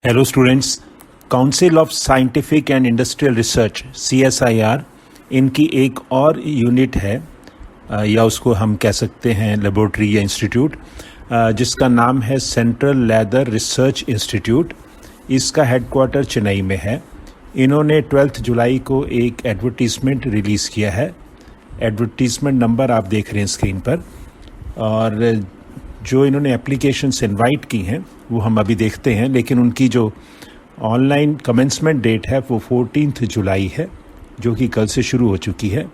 Hello students, council of scientific and industrial research CSIR इनकी एक और यूनिट है या उसको हम कह सकते हैं लेबोरेटरी या इंस्टीट्यूट, जिसका नाम है सेंट्रल लेदर रिसर्च इंस्टीट्यूट। इसका हेडक्वार्टर चेन्नई में है। इन्होंने 12 जुलाई को एक एडवर्टीज़मेंट रिलीज़ किया है। एडवर्टीज़मेंट नंबर आप देख रहे हैं स्क्रीन पर, और जो इन्होंने एप्लीकेशंस इनवाइट की हैं वो हम अभी देखते हैं, लेकिन उनकी जो ऑनलाइन कमेंसमेंट डेट है वो 14 जुलाई है, जो कि कल से शुरू हो चुकी है,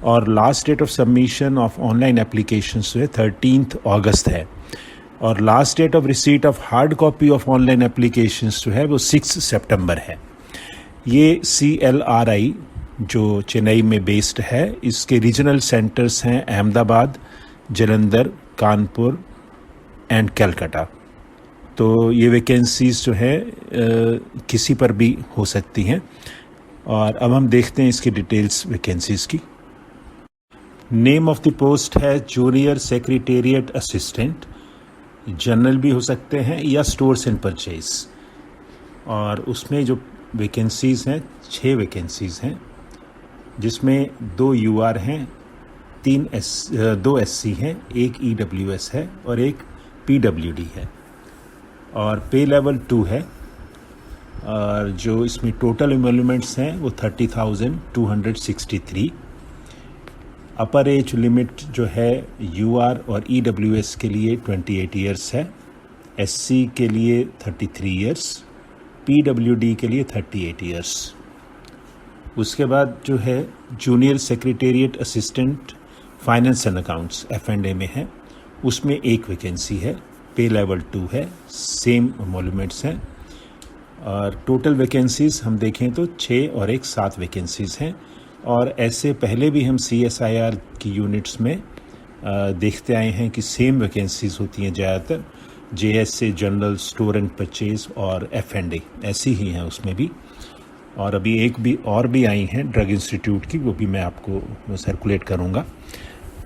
और last date of submission of online applications जो है 13 अगस्त है, और last date of receipt of hard copy of online applications जो है वो 6 सितंबर है। ये CLRI जो चेन्नई में बेस्ड है, इसके रीजनल सेंटर्स हैं अहमदाबाद, जालंधर, कानपुर एंड कलकत्ता। तो ये वैकेंसीज जो है किसी पर भी हो सकती हैं। और अब हम देखते हैं इसकी डिटेल्स वैकेंसीज की। नेम ऑफ द पोस्ट है जूनियर सेक्रेटेरिएट असिस्टेंट। जनरल भी हो सकते हैं या स्टोर्स एंड परचेज। और उसमें जो वैकेंसीज हैं 6 वैकेंसीज हैं, जिसमें 2 UR हैं, 2 SC हैं, 1 EWS है और 1 PWD है, और पे लेवल 2 है। और जो इसमें टोटल एमोल्यूमेंट्स हैं वो 30,263। अपर एज लिमिट जो है UR और EWS के लिए 28 ईयर्स है, SC के लिए 33 ईयर्स, PWD के लिए 38 ईयर्स। उसके बाद जो है junior secretariat assistant finance and accounts F&A में है, उसमें 1 वैकेंसी है, पे लेवल 2 है, सेम एमोल्यूमेंट्स हैं। और टोटल वैकेंसीज हम देखें तो 6 और 1 7 वैकेंसीज हैं। और ऐसे पहले भी हम CSIR की यूनिट्स में देखते आए हैं कि सेम वैकेंसीज होती हैं ज़्यादातर। JS से जनरल, स्टोर एंड परचेज और F&A ऐसी ही हैं उसमें भी। और अभी एक भी और भी आई हैं ड्रग इंस्टीट्यूट की, वो भी मैं आपको सर्कुलेट करूँगा।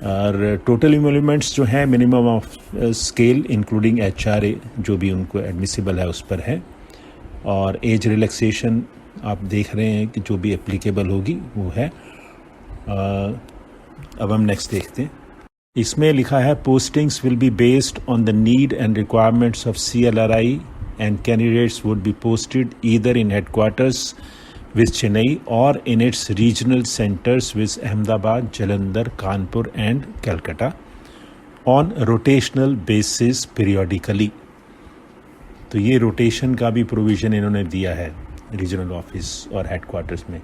और टोटल एमोल्यूमेंट्स जो हैं minimum of scale including HRA जो भी उनको एडमिसिबल है उस पर है। और एज रिलैक्सेशन आप देख रहे हैं कि जो भी एप्लीकेबल होगी वो है। अब हम नेक्स्ट देखते हैं। इसमें लिखा है postings will be based on the need and requirements of CLRI and candidates would be posted either in headquarters with Chennai or in its regional centers with Ahmedabad, Jalandhar, Kanpur and Calcutta on rotational basis periodically। तो ये rotation का भी provision इन्होंने दिया है regional office और headquarters में।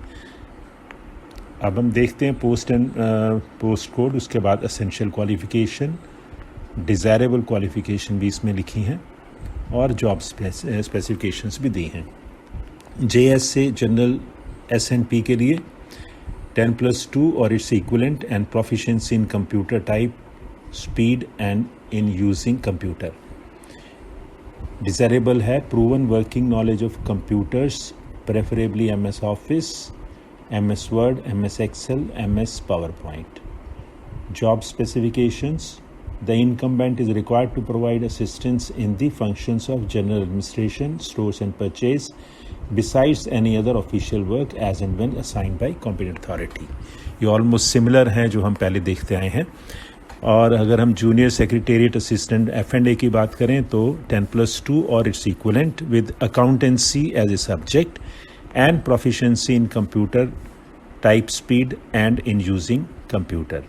अब हम देखते हैं पोस्ट कोड, उसके बाद एसेंशियल क्वालिफ़िकेशन, डिज़ायरेबल क्वालिफ़िकेशन भी इसमें लिखी हैं, और जॉब स्पेसिफिकेशंस भी दी हैं। JS से जनरल S&P के लिए 10+2 और its equivalent and proficiency in computer type, speed and in using computer. Desirable है proven working knowledge of computers, preferably MS office, MS word, MS Excel, MS PowerPoint. Job specifications: The incumbent is required to provide assistance in the functions of general administration, stores and purchase, besides any other official work as and when assigned by competent authority। ये almost similar हैं जो हम पहले देखते आए हैं। और अगर हम जूनियर सेक्रेटेरिएट असिस्टेंट F&A की बात करें तो 10+2 और its equivalent with accountancy as a subject and proficiency in computer type, speed and in using computer.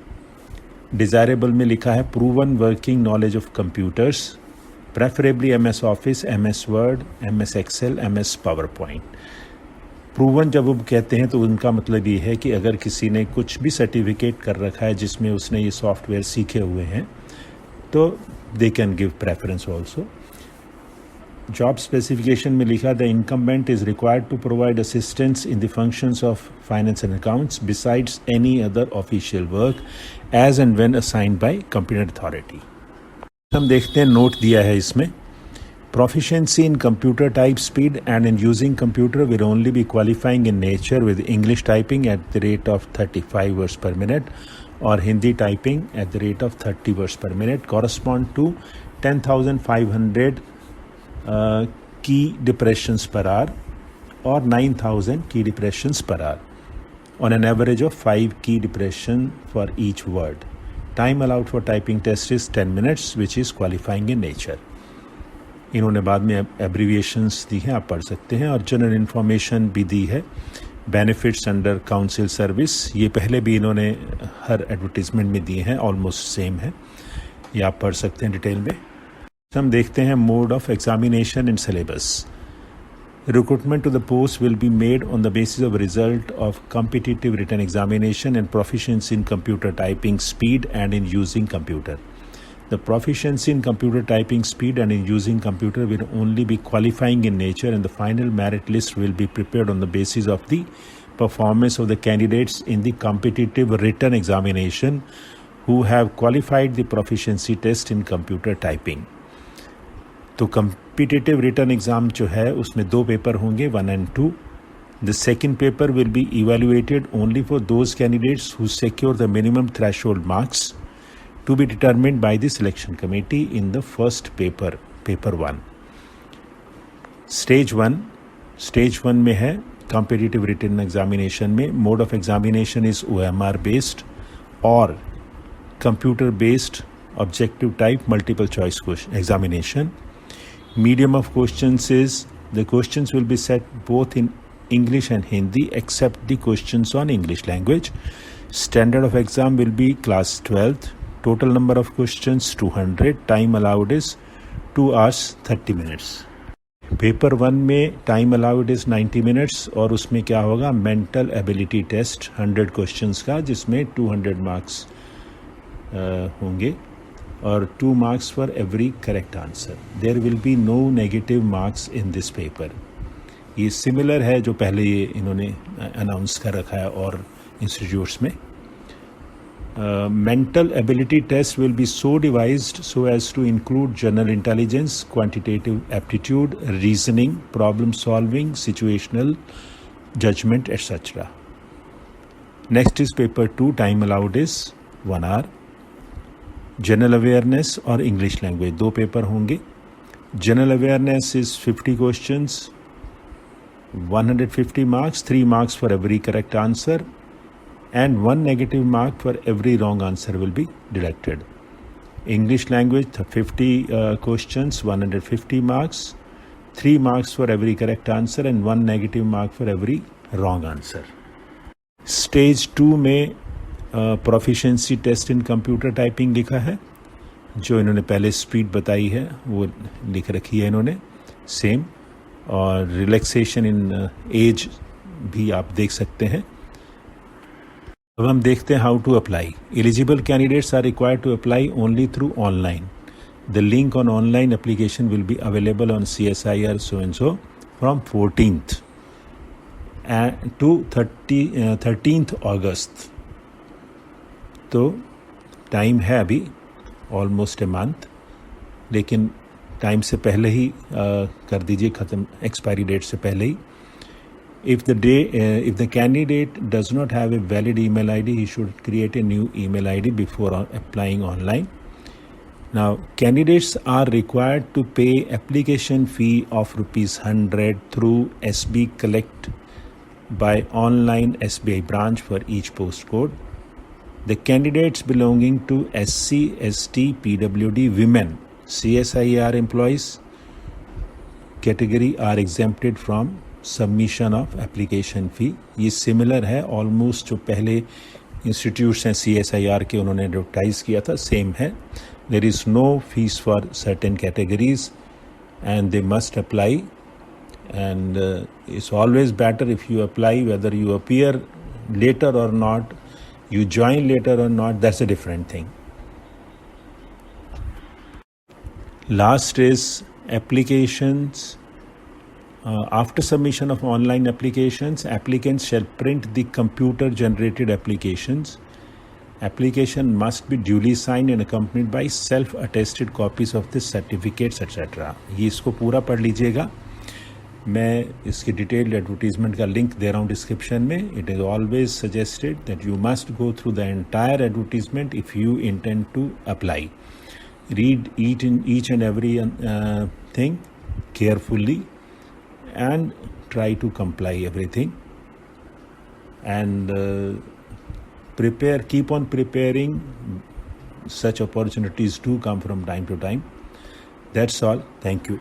Desirable में लिखा है proven working knowledge of computers, preferably MS office, MS word, MS Excel, MS PowerPoint. Proven जब वो कहते हैं तो उनका मतलब ये है कि अगर किसी ने कुछ भी सर्टिफिकेट कर रखा है जिसमें उसने ये सॉफ्टवेयर सीखे हुए हैं तो they can give preference also. Job specification में लिखा the incumbent is required to provide assistance in the functions of finance and accounts besides any other official work as and when assigned by competent authority. हम देखते हैं note दिया है इसमें, proficiency in computer type, speed and in using computer will only be qualifying in nature with English typing at the rate of 35 words per minute और Hindi typing at the rate of 30 words per minute correspond to 10,500 key depressions per hour or 9,000 key depressions per hour on an average of 5 key depression for each word. Time allowed for typing test is 10 minutes, which is qualifying in nature. इन्होंने बाद में abbreviations दी हैं, आप पढ़ सकते हैं, और general information भी दी है. बेनिफिट्स अंडर काउंसिल सर्विस, ये पहले भी इन्होंने हर एडवर्टीजमेंट में दिए हैं, ऑलमोस्ट सेम है, ये आप पढ़ सकते हैं डिटेल में. हम देखते हैं mode of examination and syllabus. Recruitment to the post will be made on the basis of a result of competitive written examination and proficiency in computer typing speed and in using computer. The proficiency in computer typing speed and in using computer will only be qualifying in nature, and the final merit list will be prepared on the basis of the performance of the candidates in the competitive written examination who have qualified the proficiency test in computer typing. तो competitive written exam जो है उसमें 2 paper होंगे, 1 and 2. The second paper will be evaluated only for those candidates who secure the minimum threshold marks to be determined by the selection committee in the first paper, paper 1. Stage 1 में है competitive written examination में mode of examination is OMR based और computer based objective type multiple choice examination. Medium of questions is the questions will be set both in English and Hindi except the questions on English language. Standard of exam will be class 12th. Total number of questions 200. Time allowed is 2 hours 30 minutes. Paper 1 में time allowed is 90 minutes और उसमें क्या होगा, mental ability test 100 questions का, जिसमें 200 marks होंगे और 2 marks for every correct answer. There will be no negative marks in this paper. ये सिमिलर है जो पहले ये इन्होंने अनाउंस कर रखा है और इंस्टीट्यूट्स में. Mental ability test will be so devised so as to include general intelligence, quantitative aptitude, reasoning, problem solving, situational judgment, etc. Next is paper 2. Time allowed is 1 hour. General awareness और English language 2 paper होंगे. General awareness is 50 questions, 150 marks, 3 marks for every correct answer and 1 negative mark for every wrong answer will be deducted. English language 50 questions, 150 marks, 3 marks for every correct answer and 1 negative mark for every wrong answer. Stage 2 में proficiency test in computer typing लिखा है, जो इन्होंने पहले speed बताई है वो लिख रखी है इन्होंने सेम, और रिलैक्सेशन इन एज भी आप देख सकते हैं. अब हम देखते हैं how to apply. Eligible candidates are required to apply only through online. The link on online application will be available on CSIR so and so from 14th to 13th August. तो टाइम है अभी almost a month, लेकिन time से पहले ही कर दीजिए ख़त्म, expiry date से पहले ही. If the candidate does not have a valid email ID, he should create a new email ID before applying online. Now, candidates are required to pay application fee of ₹100 through SB Collect by online SBI branch for each postcode. The candidates belonging to SC, ST, PWD, women, CSIR employees category are exempted from submission of application fee. ये similar है almost जो पहले institutes हैं CSIR के उन्होंने advertise किया था, same है. There is no fees for certain categories and they must apply, and it's always better if you apply, whether you appear later or not, you join later or not, that's a different thing. Last is applications. After submission of online applications, applicants shall print the computer generated applications. Application must be duly signed and accompanied by self-attested copies of the certificates, etc. ये इसको पूरा पढ़ लीजिएगा. मैं इसकी detailed advertisement का link दे रहा हूँ डिस्क्रिप्शन में. It is always suggested that you must go through the entire advertisement if you intend to apply. Read each and every thing carefully and try to comply everything, and keep on preparing. Such opportunities do come from time to time. That's all. Thank you.